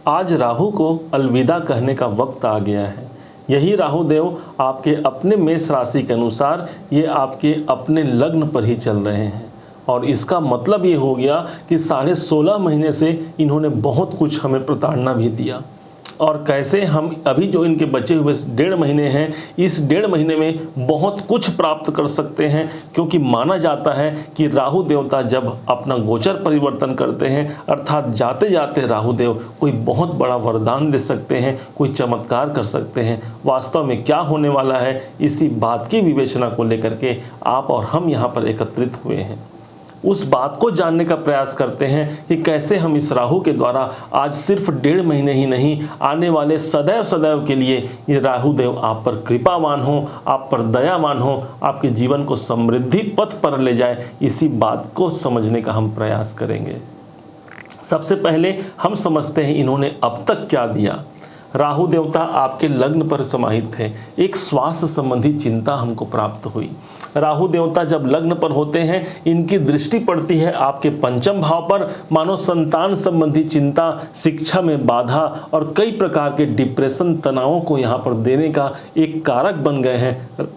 आज राहु को अलविदा कहने का वक्त आ गया है। यही राहु देव आपके अपने मेष राशि के अनुसार ये आपके अपने लग्न पर ही चल रहे हैं और इसका मतलब ये हो गया कि 16.5 महीने से इन्होंने बहुत कुछ हमें प्रताड़ना भी दिया। और कैसे हम अभी जो इनके बचे हुए 1.5 महीने हैं, इस 1.5 महीने में बहुत कुछ प्राप्त कर सकते हैं, क्योंकि माना जाता है कि राहु देवता जब अपना गोचर परिवर्तन करते हैं, अर्थात जाते जाते राहु देव कोई बहुत बड़ा वरदान दे सकते हैं, कोई चमत्कार कर सकते हैं। वास्तव में क्या होने वाला है, इसी बात की विवेचना को लेकर के आप और हम यहाँ पर एकत्रित हुए हैं। उस बात को जानने का प्रयास करते हैं कि कैसे हम इस राहु के द्वारा आज सिर्फ 1.5 महीने ही नहीं, आने वाले सदैव सदैव के लिए ये राहु देव आप पर कृपावान हो, आप पर दयावान हो, आपके जीवन को समृद्धि पथ पर ले जाए, इसी बात को समझने का हम प्रयास करेंगे। सबसे पहले हम समझते हैं इन्होंने अब तक क्या दिया। राहु देवता आपके लग्न पर समाहित थे। एक स्वास्थ्य संबंधी चिंता हमको प्राप्त हुई। राहु देवता जब लग्न पर होते हैं, इनकी दृष्टि पड़ती है आपके पंचम भाव पर। मानो संतान संबंधी चिंता, शिक्षा में बाधा और कई प्रकार के डिप्रेशन, तनावों को यहाँ पर देने का एक कारक बन गए हैं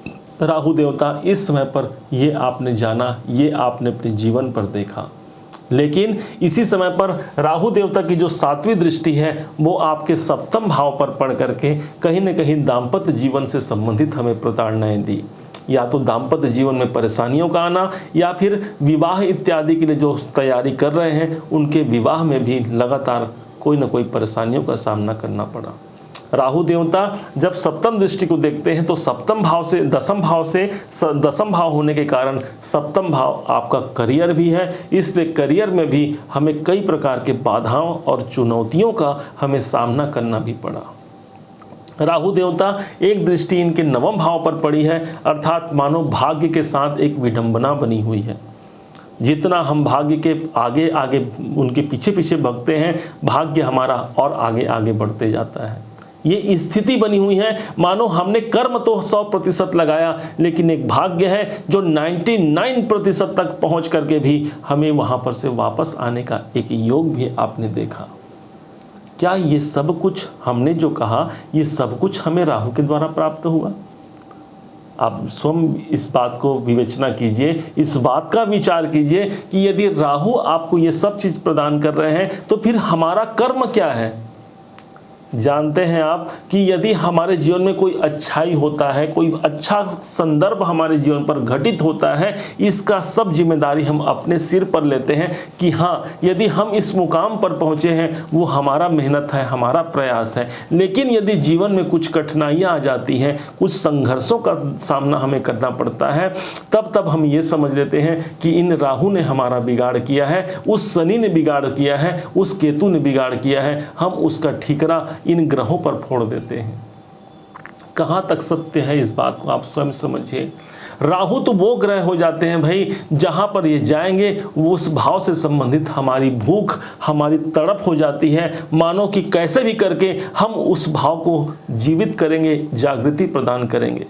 राहु देवता। इस समय पर ये आपने जाना, ये आपने अपने जीवन पर देखा। लेकिन इसी समय पर राहु देवता की जो 7वीं दृष्टि है वो आपके 7वें भाव पर पड़ करके कहीं न कहीं दाम्पत्य जीवन से संबंधित हमें प्रताड़नाएं दी। या तो दाम्पत्य जीवन में परेशानियों का आना, या फिर विवाह इत्यादि के लिए जो तैयारी कर रहे हैं उनके विवाह में भी लगातार कोई न कोई परेशानियों का सामना करना पड़ा। राहु देवता जब 7वीं दृष्टि को देखते हैं तो 7वें भाव से 10वें भाव होने के कारण 7वें भाव आपका करियर भी है। इसलिए करियर में भी हमें कई प्रकार के बाधाओं और चुनौतियों का हमें सामना करना भी पड़ा। राहु देवता एक दृष्टि इनके 9वें भाव पर पड़ी है, अर्थात मानो भाग्य के साथ एक विडंबना बनी हुई है। जितना हम भाग्य के आगे आगे उनके पीछे पीछे भागते हैं, भाग्य हमारा और आगे आगे बढ़ते जाता है। ये स्थिति बनी हुई है मानो हमने कर्म तो 100% लगाया, लेकिन एक भाग्य है जो 99% तक पहुंच करके भी हमें वहां पर से वापस आने का एक योग भी आपने देखा। क्या ये सब कुछ हमने जो कहा, ये सब कुछ हमें राहु के द्वारा प्राप्त हुआ? आप स्वयं इस बात को विवेचना कीजिए, इस बात का विचार कीजिए कि यदि राहु आपको ये सब चीज प्रदान कर रहे हैं तो फिर हमारा कर्म क्या है? जानते हैं आप कि यदि हमारे जीवन में कोई अच्छाई होता है, कोई अच्छा संदर्भ हमारे जीवन पर घटित होता है, इसका सब जिम्मेदारी हम अपने सिर पर लेते हैं कि हाँ, यदि हम इस मुकाम पर पहुंचे हैं वो हमारा मेहनत है, हमारा प्रयास है। लेकिन यदि जीवन में कुछ कठिनाइयाँ आ जाती हैं, कुछ संघर्षों का सामना हमें करना पड़ता है, तब हम ये समझ लेते हैं कि इन राहु ने हमारा बिगाड़ किया है, उस शनि ने बिगाड़ किया है, उस केतु ने बिगाड़ किया है। हम उसका ठीकरा इन ग्रहों पर फोड़ देते हैं। कहां तक सत्य है इस बात को आप स्वयं समझिए। राहु तो वो ग्रह हो जाते हैं भाई, जहां पर ये जाएंगे वो उस भाव से संबंधित हमारी भूख, हमारी तड़प हो जाती है। मानो कि कैसे भी करके हम उस भाव को जीवित करेंगे, जागृति प्रदान करेंगे।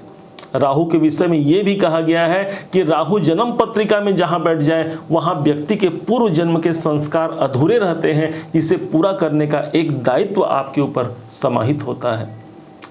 राहु के विषय में यह भी कहा गया है कि राहु जन्म पत्रिका में जहां बैठ जाए वहां व्यक्ति के पूर्व जन्म के संस्कार अधूरे रहते हैं, जिसे पूरा करने का एक दायित्व आपके ऊपर समाहित होता है।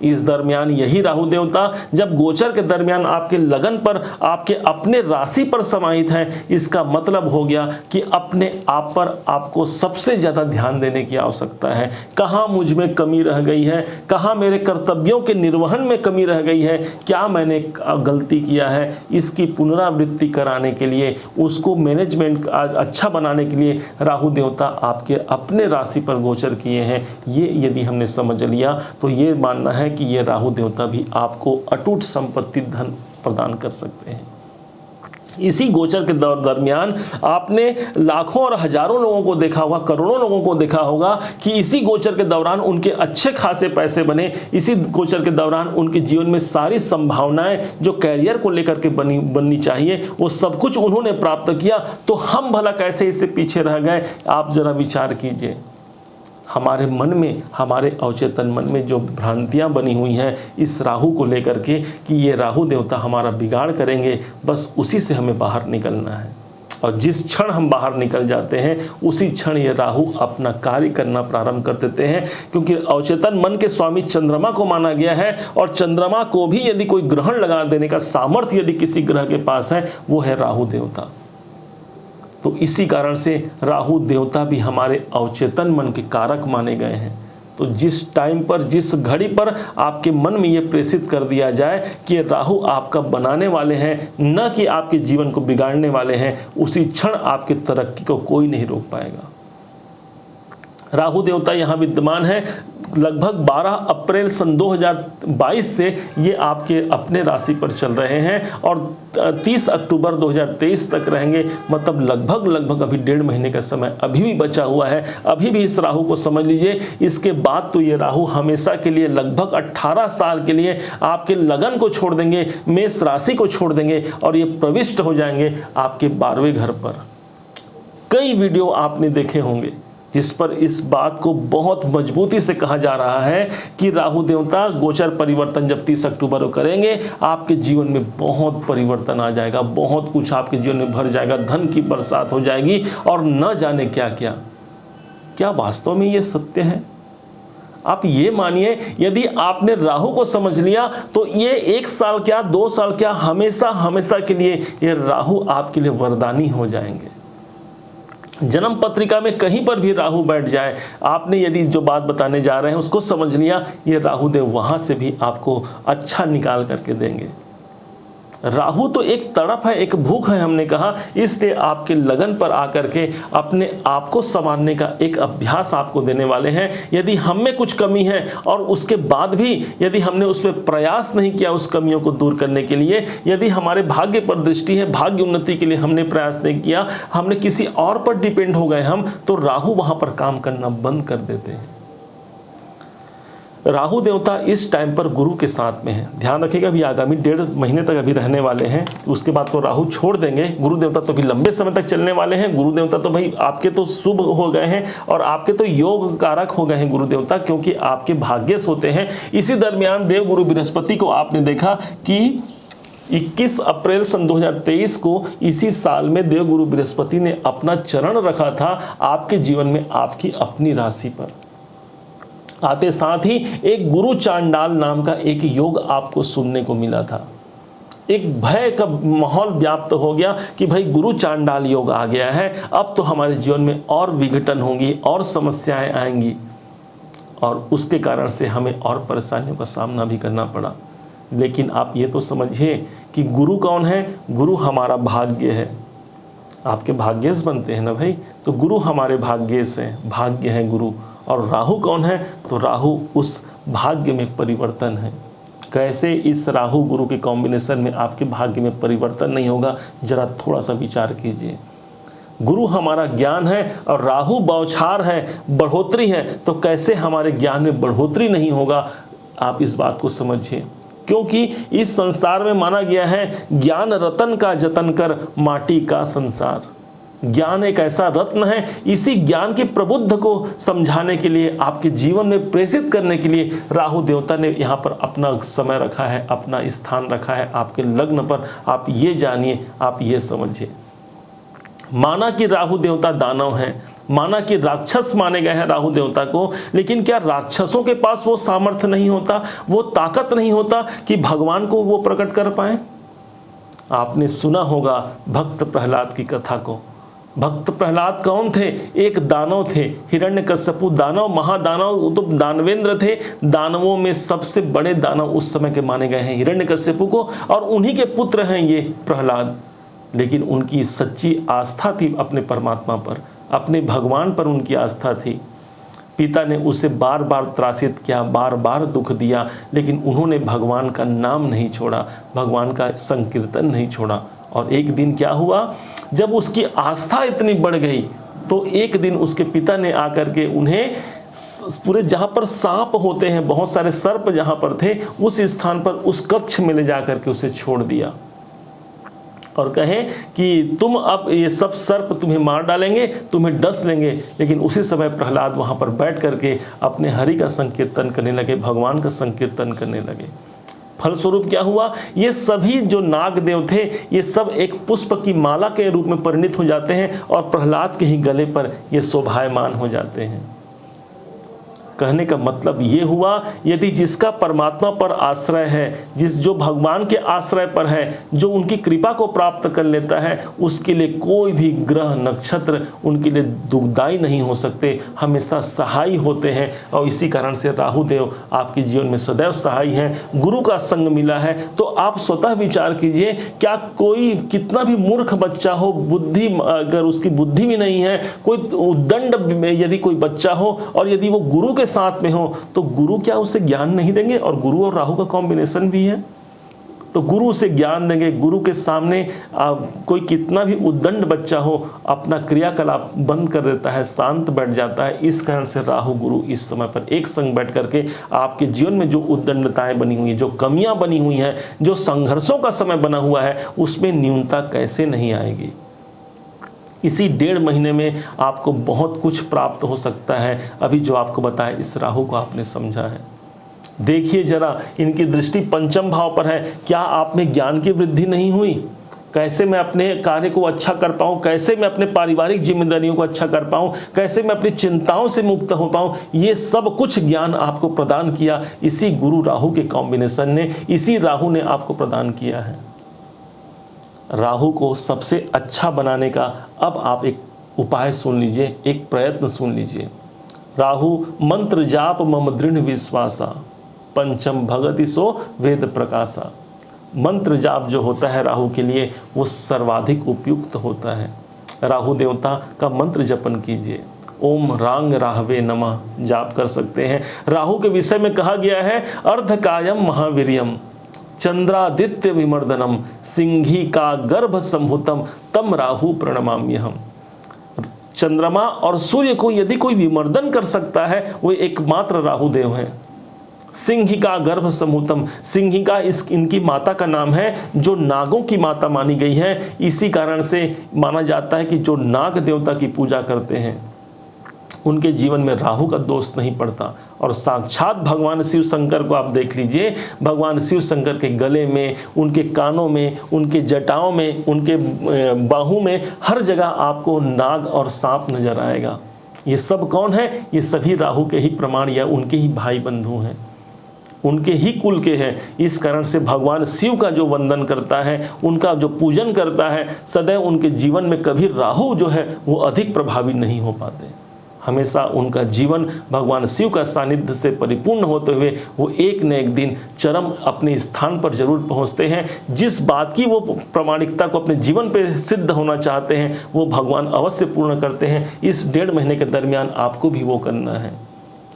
इस दरमियान यही राहु देवता जब गोचर के दरमियान आपके लगन पर, आपके अपने राशि पर समाहित है, इसका मतलब हो गया कि अपने आप पर आपको सबसे ज्यादा ध्यान देने की आवश्यकता है। कहाँ मुझ में कमी रह गई है, कहाँ मेरे कर्तव्यों के निर्वहन में कमी रह गई है, क्या मैंने गलती किया है, इसकी पुनरावृत्ति कराने के लिए, उसको मैनेजमेंट अच्छा बनाने के लिए राहु देवता आपके अपने राशि पर गोचर किए हैं। ये यदि हमने समझ लिया तो ये मानना है कि ये राहु देवता भी आपको अटूट संपत्ति, धन प्रदान कर सकते हैं। इसी गोचर के दरमियान आपने लाखों और हजारों लोगों को देखा होगा, करोड़ों लोगों को देखा होगा कि इसी गोचर के दौरान उनके अच्छे खासे पैसे बने। इसी गोचर के दौरान उनके जीवन में सारी संभावनाएं जो कैरियर को लेकर के बननी चाहिए वो सब कुछ उन्होंने प्राप्त किया। तो हम भला कैसे इससे पीछे रह गए? आप जरा विचार कीजिए। हमारे मन में, हमारे अवचेतन मन में जो भ्रांतियां बनी हुई हैं इस राहु को लेकर के कि ये राहु देवता हमारा बिगाड़ करेंगे, बस उसी से हमें बाहर निकलना है। और जिस क्षण हम बाहर निकल जाते हैं उसी क्षण ये राहु अपना कार्य करना प्रारंभ कर देते हैं, क्योंकि अवचेतन मन के स्वामी चंद्रमा को माना गया है और चंद्रमा को भी यदि कोई ग्रहण लगा देने का सामर्थ्य यदि किसी ग्रह के पास है वो है राहु देवता। तो इसी कारण से राहु देवता भी हमारे अवचेतन मन के कारक माने गए हैं। तो जिस टाइम पर, जिस घड़ी पर आपके मन में ये प्रेषित कर दिया जाए कि राहु आपका बनाने वाले हैं, न कि आपके जीवन को बिगाड़ने वाले हैं, उसी क्षण आपकी तरक्की को कोई नहीं रोक पाएगा। राहु देवता यहाँ विद्यमान है लगभग 12 अप्रैल सन 2022 से ये आपके अपने राशि पर चल रहे हैं और 30 अक्टूबर 2023 तक रहेंगे। मतलब लगभग अभी 1.5 महीने का समय अभी भी बचा हुआ है। अभी भी इस राहु को समझ लीजिए। इसके बाद तो ये राहु हमेशा के लिए लगभग 18 साल के लिए आपके लगन को छोड़ देंगे, मेष राशि को छोड़ देंगे और ये प्रविष्ट हो जाएंगे आपके 12वें घर पर। कई वीडियो आपने देखे होंगे जिस पर इस बात को बहुत मजबूती से कहा जा रहा है कि राहु देवता गोचर परिवर्तन जब 30 अक्टूबर को करेंगे आपके जीवन में बहुत परिवर्तन आ जाएगा, बहुत कुछ आपके जीवन में भर जाएगा, धन की बरसात हो जाएगी और न जाने क्या क्या। क्या वास्तव में ये सत्य है? आप ये मानिए यदि आपने राहु को समझ लिया तो ये 1 साल क्या 2 साल क्या हमेशा के लिए ये राहु आपके लिए वरदानी हो जाएंगे। जन्म पत्रिका में कहीं पर भी राहु बैठ जाए, आपने यदि जो बात बताने जा रहे हैं उसको समझ लिया, ये राहु देव वहां से भी आपको अच्छा निकाल करके देंगे। राहु तो एक तड़प है, एक भूख है, हमने कहा, इसलिए आपके लगन पर आकर के अपने आप को संवारने का एक अभ्यास आपको देने वाले हैं। यदि हम में कुछ कमी है और उसके बाद भी यदि हमने उस पर प्रयास नहीं किया उस कमियों को दूर करने के लिए, यदि हमारे भाग्य पर दृष्टि है, भाग्य उन्नति के लिए हमने प्रयास नहीं किया, हमने किसी और पर डिपेंड हो गए हम, तो राहु वहां पर काम करना बंद कर देते हैं। राहु देवता इस टाइम पर गुरु के साथ में है। ध्यान रखिएगा, अभी आगामी 1.5 महीने तक अभी रहने वाले हैं, उसके बाद तो राहु छोड़ देंगे। गुरु देवता तो अभी लंबे समय तक चलने वाले हैं। गुरु देवता तो भाई आपके तो शुभ हो गए हैं और आपके तो योग कारक हो गए हैं गुरु देवता, क्योंकि आपके भाग्यश होते हैं। इसी दरमियान देव गुरु बृहस्पति को आपने देखा कि 21 अप्रैल सन 2023 को इसी साल में देव गुरु बृहस्पति ने अपना चरण रखा था आपके जीवन में, आपकी अपनी राशि पर। आते साथ ही एक गुरु चांडाल नाम का एक योग आपको सुनने को मिला था। एक भय का माहौल व्याप्त हो गया कि भाई गुरु चांडाल योग आ गया है, अब तो हमारे जीवन में और विघटन होंगी और समस्याएं आएंगी, और उसके कारण से हमें और परेशानियों का सामना भी करना पड़ा। लेकिन आप ये तो समझिए कि गुरु कौन है? गुरु हमारा भाग्य है। आपके भाग्यश बनते हैं ना भाई, तो गुरु हमारे भाग्यश हैं, भाग्य है गुरु। और राहु कौन है? तो राहु उस भाग्य में परिवर्तन है। कैसे इस राहु गुरु के कॉम्बिनेशन में आपके भाग्य में परिवर्तन नहीं होगा, जरा थोड़ा सा विचार कीजिए। गुरु हमारा ज्ञान है और राहु बौछार है, बढ़ोतरी है, तो कैसे हमारे ज्ञान में बढ़ोतरी नहीं होगा? आप इस बात को समझिए, क्योंकि इस संसार में माना गया है ज्ञान रतन का जतन कर माटी का संसार। ज्ञान एक ऐसा रत्न है, इसी ज्ञान के प्रबुद्ध को समझाने के लिए, आपके जीवन में प्रेषित करने के लिए राहु देवता ने यहाँ पर अपना समय रखा है, अपना स्थान रखा है आपके लग्न पर। आप ये जानिए, आप ये समझिए। माना कि राहु देवता दानव हैं, माना कि राक्षस माने गए हैं राहु देवता को, लेकिन क्या राक्षसों के पास वो सामर्थ्य नहीं होता, वो ताकत नहीं होता कि भगवान को वो प्रकट कर पाए? आपने सुना होगा भक्त प्रहलाद की कथा को। भक्त प्रहलाद कौन थे? एक दानव थे, हिरण्यकश्यपु दानव, महादानव, तो दानवेंद्र थे। दानवों में सबसे बड़े दानव उस समय के माने गए हैं हिरण्यकश्यपु को, और उन्हीं के पुत्र हैं ये प्रहलाद। लेकिन उनकी सच्ची आस्था थी अपने परमात्मा पर, अपने भगवान पर उनकी आस्था थी। पिता ने उसे बार बार त्रासित किया, बार बार दुख दिया, लेकिन उन्होंने भगवान का नाम नहीं छोड़ा, भगवान का संकीर्तन नहीं छोड़ा। और एक दिन क्या हुआ, जब उसकी आस्था इतनी बढ़ गई तो एक दिन उसके पिता ने आकर के उन्हें पूरे जहाँ पर सांप होते हैं, बहुत सारे सर्प जहाँ पर थे, उस स्थान पर उस कक्ष में ले जाकर के उसे छोड़ दिया और कहे कि तुम अब ये सब सर्प तुम्हें मार डालेंगे, तुम्हें डस लेंगे। लेकिन उसी समय प्रहलाद वहाँ पर बैठ करके अपने हरि का संकीर्तन करने लगे, भगवान का संकीर्तन करने लगे। फलस्वरूप क्या हुआ, ये सभी जो नागदेव थे ये सब एक पुष्प की माला के रूप में परिणित हो जाते हैं और प्रहलाद के ही गले पर ये शोभायमान हो जाते हैं। कहने का मतलब ये हुआ, यदि जिसका परमात्मा पर आश्रय है, जो भगवान के आश्रय पर है, जो उनकी कृपा को प्राप्त कर लेता है, उसके लिए कोई भी ग्रह नक्षत्र उनके लिए दुखदाई नहीं हो सकते, हमेशा सहाय होते हैं। और इसी कारण से राहु देव आपके जीवन में सदैव सहाय हैं। गुरु का संग मिला है तो आप स्वतः विचार कीजिए, क्या कोई कितना भी मूर्ख बच्चा हो, बुद्धि अगर उसकी बुद्धि भी नहीं है, कोई उद्दंड यदि कोई बच्चा हो और यदि वो गुरु के साथ में हो तो गुरु क्या उसे ज्ञान नहीं देंगे? और गुरु और राहु का कॉम्बिनेशन भी है तो गुरु उसे ज्ञान देंगे। गुरु के सामने कोई कितना भी उद्दंड बच्चा हो अपना क्रियाकलाप बंद कर देता है, शांत बैठ जाता है। इस कारण से राहु गुरु इस समय पर एक संग बैठ करके आपके जीवन में जो उद्दंडताएं बनी हुई, जो कमियां बनी हुई हैं, जो संघर्षों का समय बना हुआ है, उसमें न्यूनता कैसे नहीं आएगी। इसी 1.5 महीने में आपको बहुत कुछ प्राप्त हो सकता है। अभी जो आपको बताया, इस राहु को आपने समझा है। देखिए जरा, इनकी दृष्टि पंचम भाव पर है। क्या आप में ज्ञान की वृद्धि नहीं हुई? कैसे मैं अपने कार्य को अच्छा कर पाऊं, कैसे मैं अपने पारिवारिक जिम्मेदारियों को अच्छा कर पाऊं, कैसे मैं अपनी चिंताओं से मुक्त हो पाऊं, ये सब कुछ ज्ञान आपको प्रदान किया इसी गुरु राहु के कॉम्बिनेशन ने, इसी राहु ने आपको प्रदान किया है। राहु को सबसे अच्छा बनाने का अब आप एक उपाय सुन लीजिए, एक प्रयत्न सुन लीजिए। राहु मंत्र जाप मम दृढ़ विश्वासा, पंचम भगति सो वेद प्रकाशा। मंत्र जाप जो होता है राहु के लिए वो सर्वाधिक उपयुक्त होता है। राहु देवता का मंत्र जपन कीजिए। ओम रांग राहवे नमः जाप कर सकते हैं। राहु के विषय में कहा गया है, अर्धकायम महावीर्यम चंद्रादित्य विमर्दनम सिंही का गर्भ संभुतम तम राहु प्रणमाम्यहम। चंद्रमा और सूर्य को यदि कोई विमर्दन कर सकता है वो एकमात्र राहु देव है। सिंहिका गर्भ संभुतम, सिंहिका इनकी माता का नाम है जो नागों की माता मानी गई है। इसी कारण से माना जाता है कि जो नाग देवता की पूजा करते हैं उनके जीवन में राहु का दोष नहीं पड़ता। और साक्षात भगवान शिव शंकर को आप देख लीजिए, भगवान शिव शंकर के गले में, उनके कानों में, उनके जटाओं में, उनके बाहू में, हर जगह आपको नाग और सांप नजर आएगा। ये सब कौन है? ये सभी राहु के ही प्रमाण या उनके ही भाई बंधु हैं, उनके ही कुल के हैं। इस कारण से भगवान शिव का जो वंदन करता है, उनका जो पूजन करता है, सदैव उनके जीवन में कभी राहु जो है वो अधिक प्रभावी नहीं हो पाते। हमेशा उनका जीवन भगवान शिव का सानिध्य से परिपूर्ण होते हुए वो एक न एक दिन चरम अपने स्थान पर जरूर पहुंचते हैं। जिस बात की वो प्रामाणिकता को अपने जीवन पे सिद्ध होना चाहते हैं वो भगवान अवश्य पूर्ण करते हैं। इस 1.5 महीने के दरमियान आपको भी वो करना है।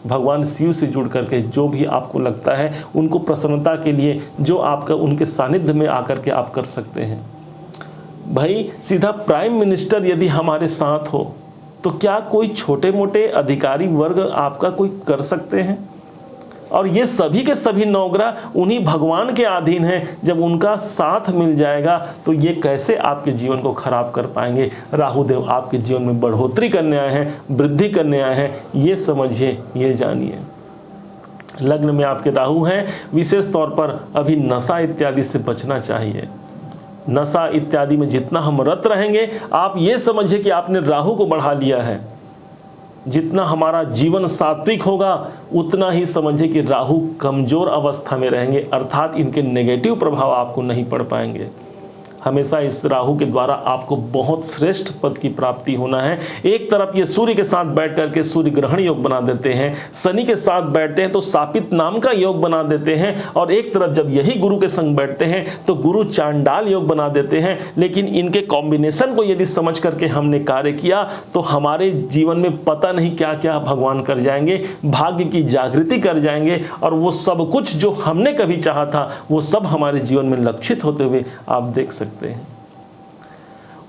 भगवान शिव से जुड़ करके जो भी आपको लगता है उनको प्रसन्नता के लिए जो आपका उनके सानिध्य में आकर के आप कर सकते हैं। भाई सीधा प्राइम मिनिस्टर यदि हमारे साथ हो तो क्या कोई छोटे मोटे अधिकारी वर्ग आपका कोई कर सकते हैं? और ये सभी के सभी नौग्रह उन्हीं भगवान के अधीन हैं। जब उनका साथ मिल जाएगा तो ये कैसे आपके जीवन को खराब कर पाएंगे? राहु देव आपके जीवन में बढ़ोतरी करने आए हैं, वृद्धि करने आए हैं, ये समझिए, ये जानिए। लग्न में आपके राहु हैं, विशेष तौर पर अभी नशा इत्यादि से बचना चाहिए। नशा इत्यादि में जितना हम रत रहेंगे, आप ये समझिए कि आपने राहु को बढ़ा लिया है। जितना हमारा जीवन सात्विक होगा उतना ही समझिए कि राहु कमजोर अवस्था में रहेंगे, अर्थात इनके नेगेटिव प्रभाव आपको नहीं पड़ पाएंगे। हमेशा इस राहु के द्वारा आपको बहुत श्रेष्ठ पद की प्राप्ति होना है। एक तरफ ये सूर्य के साथ बैठ करके सूर्य ग्रहण योग बना देते हैं, शनि के साथ बैठते हैं तो शापित नाम का योग बना देते हैं, और एक तरफ जब यही गुरु के संग बैठते हैं तो गुरु चांडाल योग बना देते हैं। लेकिन इनके कॉम्बिनेशन को यदि समझ करके हमने कार्य किया तो हमारे जीवन में पता नहीं क्या क्या भगवान कर जाएंगे, भाग्य की जागृति कर जाएंगे, और वो सब कुछ जो हमने कभी चाहा था वो सब हमारे जीवन में लक्षित होते हुए आप देख सकते हैं।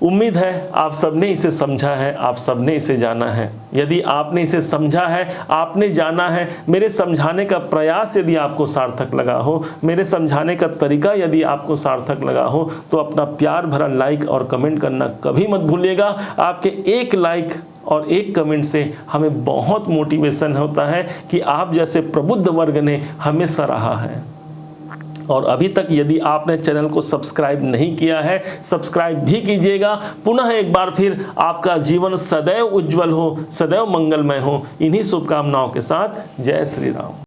उम्मीद है आप सबने इसे समझा है, आप सबने इसे जाना है। यदि आपने इसे समझा है, आपने जाना है, मेरे समझाने का प्रयास यदि आपको सार्थक लगा हो, मेरे समझाने का तरीका यदि आपको सार्थक लगा हो, तो अपना प्यार भरा लाइक और कमेंट करना कभी मत भूलिएगा। आपके एक लाइक और एक कमेंट से हमें बहुत मोटिवेशन होता है कि आप जैसे प्रबुद्ध वर्ग ने हमें सराहा है। और अभी तक यदि आपने चैनल को सब्सक्राइब नहीं किया है, सब्सक्राइब भी कीजिएगा। पुनः एक बार फिर आपका जीवन सदैव उज्जवल हो, सदैव मंगलमय हो, इन्हीं शुभकामनाओं के साथ जय श्री राम।